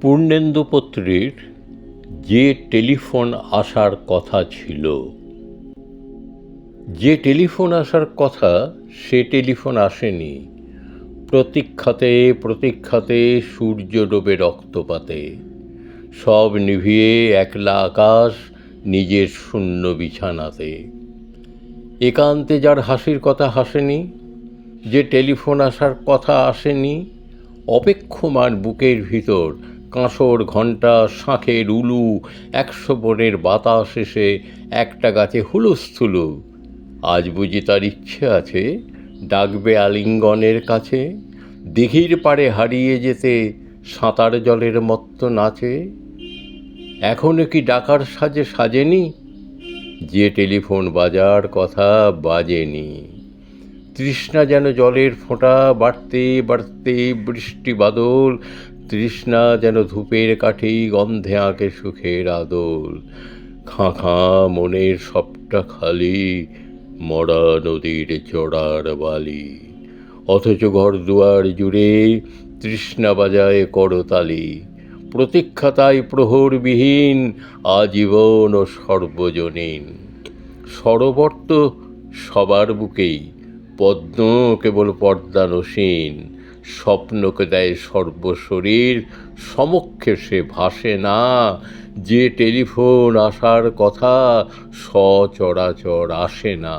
পূর্ণেন্দু পত্রীর যে টেলিফোন আসার কথা ছিল, যে টেলিফোন আসার কথা সে টেলিফোন আসেনি। প্রতীক্ষাতে প্রতীক্ষাতে সূর্য ডোবে রক্তপাতে, সব নিভিয়ে একলা আকাশ নিজের শূন্য বিছানাতে। একান্তে যার হাসির কথা হাসেনি, যে টেলিফোন আসার কথা আসেনি, অপেক্ষমান বুকের ভিতর কাঁসর ঘণ্টা শাঁখের উলু 100 বনের বাতাস এসে একটা গাছে হুলুস্থুলু। আজ বুঝি তার ইচ্ছে আছে ডাকবে আলিঙ্গনের কাছে, দিঘির পাড়ে হারিয়ে যেতে সাঁতার জলের মত্ত নাচে। এখনো কি ডাকার সাজে সাজেনি, যে টেলিফোন বাজার কথা বাজেনি। তৃষ্ণা যেন জলের ফোঁটা বাড়তে বাড়তে বৃষ্টি বাদল, তৃষ্ণা যেন ধূপের কাঠি গন্ধে আঁকে সুখের আদল। খাঁ খাঁ মনের সবটা খালি, মরা নদীর চড়ার বালি। অথচ ঘর দুয়ার জুড়ে তৃষ্ণা বাজায় করতালি। প্রতীক্ষা তাই প্রহরবিহীন, আজীবন ও সর্বজনীন। সরোবর তো সবার বুকেই, পদ্ম কেবল পর্দানসীন। স্বপ্নকে দেয় সর্বশরীর, সমক্ষে সে ভাসে না। যে টেলিফোন আসার কথা সচরাচর আসে না।